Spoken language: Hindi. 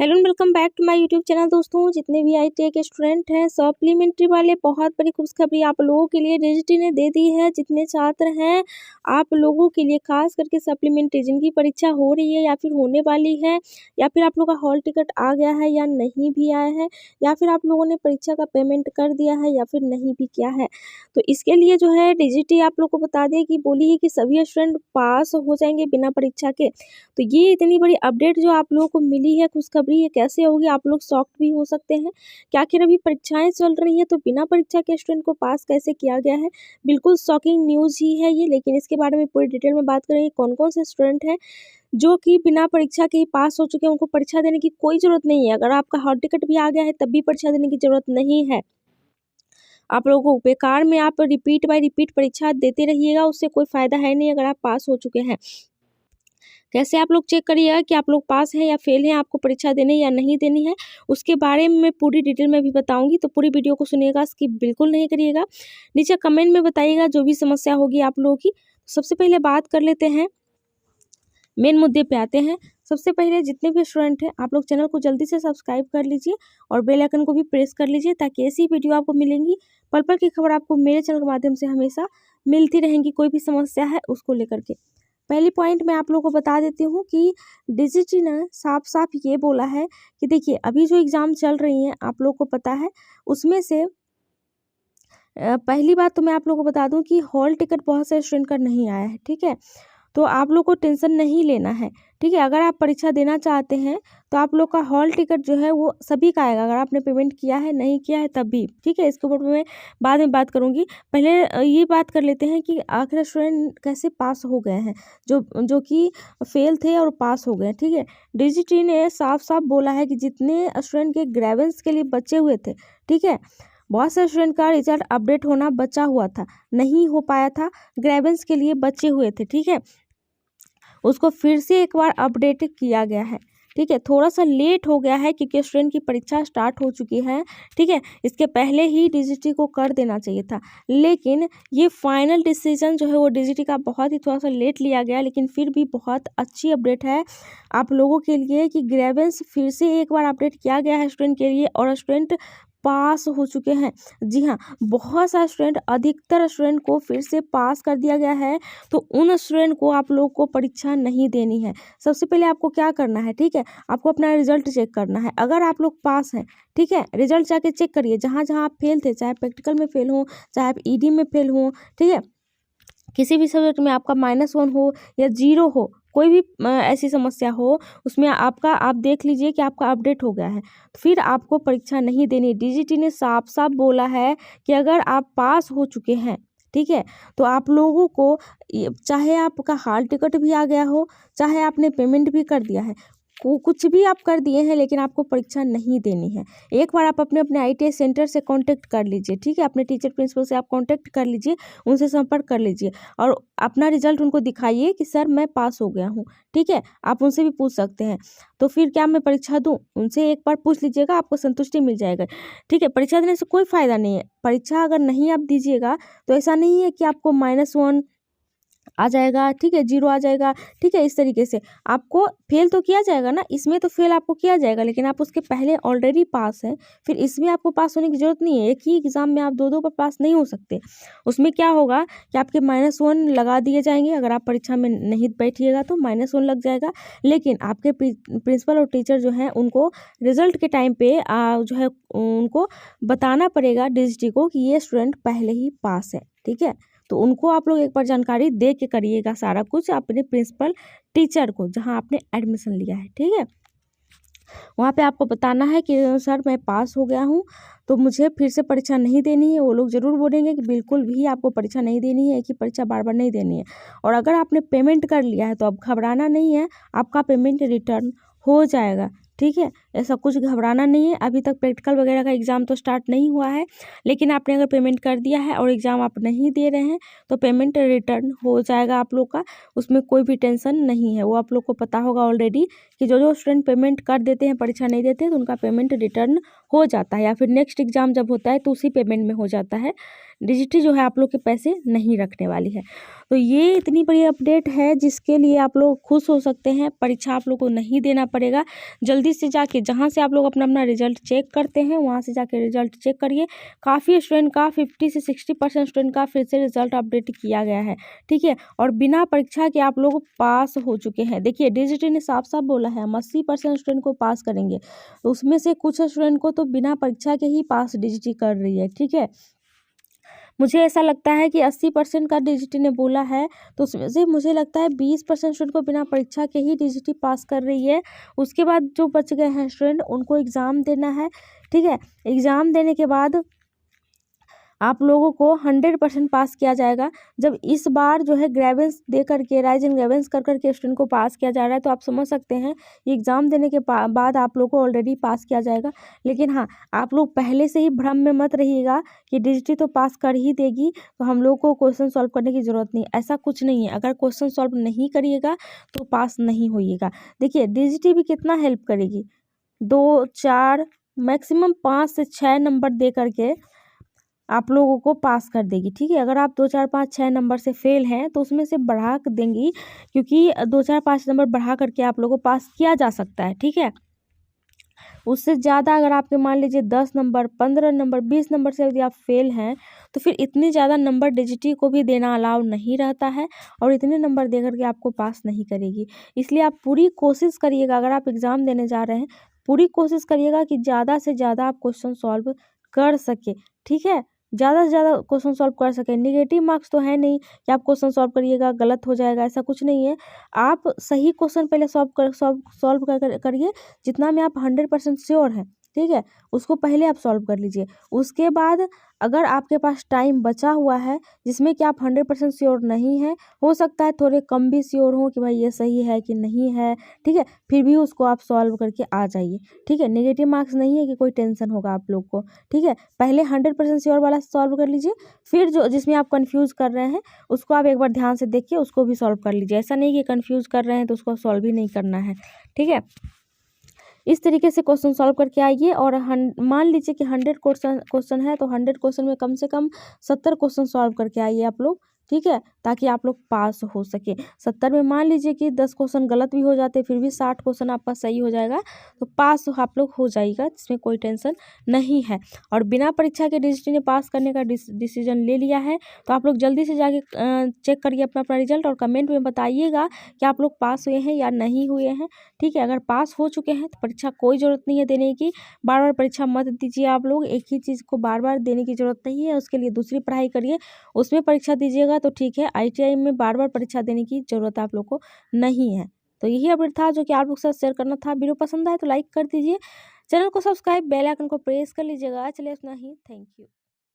Hello and welcome back to my YouTube channel. दोस्तों, जितने भी आईटीआई के स्टूडेंट हैं, सप्लीमेंट्री वाले, बहुत बड़ी खुशखबरी आप लोगों के लिए डिजिटी ने दे दी है। जितने छात्र हैं, आप लोगों के लिए खास करके सप्लीमेंट्री जिनकी परीक्षा हो रही है या फिर होने वाली है, या फिर आप लोग का हॉल टिकट आ गया है या नहीं भी आया है, या फिर आप लोगों ने परीक्षा का पेमेंट कर दिया है या फिर नहीं भी किया है, तो इसके लिए जो है डिजिटी आप लोग को बता दिया कि बोली है कि सभी स्टूडेंट पास हो जाएंगे बिना परीक्षा के। तो ये इतनी बड़ी अपडेट जो आप लोगों को मिली है, खुशखबरी, ये कैसे होगी, आप लोग शॉक्ड भी हो सकते हैं कि आखिर अभी परीक्षाएं चल रही हैं तो बिना परीक्षा के स्टूडेंट को पास कैसे किया गया है। बिल्कुल शॉकिंग न्यूज़ ही है ये, लेकिन इसके बारे में पूरी डिटेल में बात करेंगे। कौन कौन से स्टूडेंट हैं जो कि बिना परीक्षा के ही पास हो चुके हैं, उनको परीक्षा देने की कोई ज़रूरत नहीं है। अगर आपका हॉल टिकट भी आ गया है तब भी परीक्षा देने की ज़रूरत नहीं है। आप लोगों को बेकार में आप रिपीट बाय रिपीट परीक्षा देते रहिएगा, उससे कोई फ़ायदा है नहीं अगर आप पास हो चुके हैं। कैसे आप लोग चेक करिएगा कि आप लोग पास हैं या फेल हैं, आपको परीक्षा देनी या नहीं देनी है, उसके बारे में पूरी डिटेल में भी बताऊंगी। तो पूरी वीडियो को सुनिएगा, स्किप बिल्कुल नहीं करिएगा। नीचे कमेंट में बताइएगा जो भी समस्या होगी आप लोगों की। सबसे पहले बात कर लेते हैं, मेन मुद्दे पे आते हैं। सबसे पहले जितने भी स्टूडेंट हैं, आप लोग चैनल को जल्दी से सब्सक्राइब कर लीजिए और बेल आइकन को भी प्रेस कर लीजिए, ताकि ऐसी वीडियो आपको मिलेंगी, पल पल की खबर आपको मेरे चैनल के माध्यम से हमेशा मिलती रहेंगी। कोई भी समस्या है उसको लेकर के पहली पॉइंट मैं आप लोगों को बता देती हूँ कि डिजिटी ने साफ साफ ये बोला है कि देखिए, अभी जो एग्ज़ाम चल रही हैं आप लोग को पता है, उसमें से पहली बात तो मैं आप लोगों को बता दूं कि हॉल टिकट बहुत से स्टूडेंट का नहीं आया है, ठीक है। तो आप लोग को टेंशन नहीं लेना है, ठीक है। अगर आप परीक्षा देना चाहते हैं तो आप लोग का हॉल टिकट जो है वो सभी का आएगा, अगर आपने पेमेंट किया है, नहीं किया है तब भी, ठीक है। इसके ऊपर मैं बाद में बात करूंगी। पहले ये बात कर लेते हैं कि आखिर स्टूडेंट कैसे पास हो गए हैं, जो जो कि फेल थे और पास हो गए, ठीक है। डिजिटी ने साफ साफ बोला है कि जितने स्टूडेंट के ग्रेवेंस के लिए बचे हुए थे, ठीक है, बहुत से स्टूडेंट का रिजल्ट अपडेट होना बचा हुआ था, नहीं हो पाया था, ग्रेवेंस के लिए बचे हुए थे, ठीक है, उसको फिर से एक बार अपडेट किया गया है, ठीक है। थोड़ा सा लेट हो गया है क्योंकि स्टूडेंट की परीक्षा स्टार्ट हो चुकी है, ठीक है। इसके पहले ही डिजिटी को कर देना चाहिए था, लेकिन ये फाइनल डिसीजन जो है वो डिजिटी का बहुत ही थोड़ा सा लेट लिया गया, लेकिन फिर भी बहुत अच्छी अपडेट है आप लोगों के लिए कि ग्रेवेंस फिर से एक बार अपडेट किया गया है स्टूडेंट के लिए, और स्टूडेंट पास हो चुके हैं। जी हाँ, बहुत सारे स्टूडेंट, अधिकतर स्टूडेंट को फिर से पास कर दिया गया है। तो उन स्टूडेंट को आप लोग को परीक्षा नहीं देनी है। सबसे पहले आपको क्या करना है, ठीक है, आपको अपना रिजल्ट चेक करना है। अगर आप लोग पास हैं, ठीक है, रिजल्ट जाके चेक करिए। जहाँ जहाँ आप फेल थे, चाहे प्रैक्टिकल में फेल हो, चाहे आप ईडी में फेल हो, ठीक है, किसी भी सब्जेक्ट में आपका -1 हो या 0 हो, कोई भी ऐसी समस्या हो, उसमें आपका आप देख लीजिए कि आपका अपडेट हो गया है, फिर आपको परीक्षा नहीं देनी। डिजिटी ने साफ साफ बोला है कि अगर आप पास हो चुके हैं, ठीक है, तो आप लोगों को चाहे आपका हॉल टिकट भी आ गया हो, चाहे आपने पेमेंट भी कर दिया है, कुछ भी आप कर दिए हैं, लेकिन आपको परीक्षा नहीं देनी है। एक बार आप अपने अपने आईटीआई सेंटर से कांटेक्ट कर लीजिए, ठीक है, अपने टीचर प्रिंसिपल से आप कांटेक्ट कर लीजिए, उनसे संपर्क कर लीजिए और अपना रिजल्ट उनको दिखाइए कि सर मैं पास हो गया हूँ, ठीक है। आप उनसे भी पूछ सकते हैं, तो फिर क्या मैं परीक्षा दूँ, उनसे एक बार पूछ लीजिएगा, आपको संतुष्टि मिल जाएगा, ठीक है। परीक्षा देने से कोई फ़ायदा नहीं है। परीक्षा अगर नहीं आप दीजिएगा तो ऐसा नहीं है कि आपको -1 आ जाएगा, ठीक है, 0 आ जाएगा, ठीक है। इस तरीके से आपको फेल तो किया जाएगा ना, इसमें तो फेल आपको किया जाएगा, लेकिन आप उसके पहले ऑलरेडी पास हैं, फिर इसमें आपको पास होने की ज़रूरत नहीं है। एक ही एग्ज़ाम में आप दो बार पास नहीं हो सकते। उसमें क्या होगा कि आपके -1 लगा दिए जाएंगे, अगर आप परीक्षा में नहीं बैठिएगा तो -1 लग जाएगा, लेकिन आपके प्रिंसिपल और टीचर जो हैं उनको रिजल्ट के टाइम पे जो है उनको बताना पड़ेगा डिजिटी को कि ये स्टूडेंट पहले ही पास है, ठीक है। तो उनको आप लोग एक बार जानकारी दे के करिएगा सारा कुछ अपने प्रिंसिपल टीचर को, जहां आपने एडमिशन लिया है, ठीक है। वहाँ पे आपको बताना है कि सर मैं पास हो गया हूँ, तो मुझे फिर से परीक्षा नहीं देनी है। वो लोग ज़रूर बोलेंगे कि बिल्कुल भी आपको परीक्षा नहीं देनी है, एक ही परीक्षा बार बार नहीं देनी है। और अगर आपने पेमेंट कर लिया है तो अब घबराना नहीं है, आपका पेमेंट रिटर्न हो जाएगा, ठीक है। ऐसा कुछ घबराना नहीं है। अभी तक प्रैक्टिकल वगैरह का एग्ज़ाम तो स्टार्ट नहीं हुआ है, लेकिन आपने अगर पेमेंट कर दिया है और एग्ज़ाम आप नहीं दे रहे हैं तो पेमेंट रिटर्न हो जाएगा आप लोग का, उसमें कोई भी टेंशन नहीं है। वो आप लोग को पता होगा ऑलरेडी कि जो स्टूडेंट पेमेंट कर देते हैं, परीक्षा नहीं देते हैं, तो उनका पेमेंट रिटर्न हो जाता है, या फिर नेक्स्ट एग्ज़ाम जब होता है तो उसी पेमेंट में हो जाता है। डिजिटी जो है आप लोग के पैसे नहीं रखने वाली है। तो ये इतनी बड़ी अपडेट है जिसके लिए आप लोग खुश हो सकते हैं। परीक्षा आप लोग को नहीं देना पड़ेगा। जल्दी जल्दी से जाके जहाँ से आप लोग अपना अपना रिजल्ट चेक करते हैं वहाँ से जाके रिजल्ट चेक करिए। काफ़ी स्टूडेंट का 50 से 60% स्टूडेंट का फिर से रिजल्ट अपडेट किया गया है, ठीक है। और बिना परीक्षा के आप लोग पास हो चुके हैं। देखिए DGT ने साफ साफ बोला है हम 80% स्टूडेंट को पास करेंगे, तो उसमें से कुछ स्टूडेंट को तो बिना परीक्षा के ही पास DGT कर रही है, ठीक है। मुझे ऐसा लगता है कि 80% का DGT ने बोला है, तो उसमें से मुझे लगता है 20% स्टूडेंट को बिना परीक्षा के ही DGT पास कर रही है। उसके बाद जो बच गए हैं स्टूडेंट उनको एग्ज़ाम देना है, ठीक है। एग्ज़ाम देने के बाद आप लोगों को 100% पास किया जाएगा। जब इस बार जो है ग्रेवेंस दे करके राइज एंड ग्रेवेंस कर करके स्टूडेंट को पास किया जा रहा है, तो आप समझ सकते हैं ये एग्ज़ाम देने के बाद आप लोग को ऑलरेडी पास किया जाएगा। लेकिन हाँ, आप लोग पहले से ही भ्रम में मत रहिएगा कि DGT तो पास कर ही देगी, तो हम लोग को क्वेश्चन सॉल्व करने की ज़रूरत नहीं। ऐसा कुछ नहीं है, अगर क्वेश्चन सॉल्व नहीं करिएगा तो पास नहीं होइएगा। देखिए DGT भी कितना हेल्प करेगी, 2, 4 मैक्सिमम 5 से 6 नंबर दे करके आप लोगों को पास कर देगी, ठीक है। अगर आप 2, 4, 5, 6 नंबर से फेल हैं तो उसमें से बढ़ा देंगी, क्योंकि 2, 4, 5 नंबर बढ़ा करके आप लोगों को पास किया जा सकता है, ठीक है। उससे ज़्यादा अगर आपके मान लीजिए 10 नंबर, 15 नंबर, 20 नंबर से यदि आप फेल हैं तो फिर इतनी ज़्यादा नंबर DGT को भी देना अलाउ नहीं रहता है, और इतने नंबर दे करके आपको पास नहीं करेगी। इसलिए आप पूरी कोशिश करिएगा, अगर आप एग्ज़ाम देने जा रहे हैं पूरी कोशिश करिएगा कि ज़्यादा से ज़्यादा आप क्वेश्चन सॉल्व कर सके, ठीक है। ज़्यादा से ज़्यादा क्वेश्चन सॉल्व कर सकें। नेगेटिव मार्क्स तो है नहीं कि आप क्वेश्चन सॉल्व करिएगा गलत हो जाएगा, ऐसा कुछ नहीं है। आप सही क्वेश्चन पहले सॉल्व करिए, जितना में आप 100% श्योर हैं, ठीक है, उसको पहले आप सॉल्व कर लीजिए। उसके बाद अगर आपके पास टाइम बचा हुआ है जिसमें कि आप 100% श्योर नहीं हैं, हो सकता है थोड़े कम भी श्योर हों कि भाई ये सही है कि नहीं है, ठीक है, फिर भी उसको आप सॉल्व करके आ जाइए, ठीक है। नेगेटिव मार्क्स नहीं है कि कोई टेंशन होगा आप लोग को, ठीक है। पहले 100% श्योर वाला सॉल्व कर लीजिए, फिर जो जिसमें आप कंफ्यूज कर रहे हैं उसको आप एक बार ध्यान से देखिए, उसको भी सॉल्व कर लीजिए। ऐसा नहीं कि कंफ्यूज कर रहे हैं तो उसको सॉल्व ही नहीं करना है, ठीक है। इस तरीके से क्वेश्चन सॉल्व करके आइए, और मान लीजिए कि 100 क्वेश्चन है तो 100 क्वेश्चन में कम से कम 70 क्वेश्चन सॉल्व करके आइए आप लोग, ठीक है, ताकि आप लोग पास हो सके। 70 में मान लीजिए कि 10 क्वेश्चन गलत भी हो जाते फिर भी 60 क्वेश्चन आपका सही हो जाएगा, तो पास आप लोग हो जाएगा, जिसमें कोई टेंशन नहीं है। और बिना परीक्षा के DGT ने पास करने का डिसीजन ले लिया है, तो आप लोग जल्दी से जाके चेक करिए अपना अपना रिजल्ट, और कमेंट में बताइएगा कि आप लोग पास हुए हैं या नहीं हुए हैं, ठीक है। अगर पास हो चुके हैं तो परीक्षा कोई ज़रूरत नहीं है देने की, बार बार परीक्षा मत दीजिए आप लोग, एक ही चीज़ को बार बार देने की ज़रूरत नहीं है। उसके लिए दूसरी पढ़ाई करिए, उसमें परीक्षा दीजिएगा तो ठीक है। ITI में बार बार परीक्षा देने की ज़रूरत आप लोग को नहीं है। तो यही अपडेट था जो कि आप लोग के साथ शेयर करना था। वीडियो पसंद आए तो लाइक कर दीजिए, चैनल को सब्सक्राइब, बेल आइकन को प्रेस कर लीजिएगा। चलिए इतना ही, थैंक यू।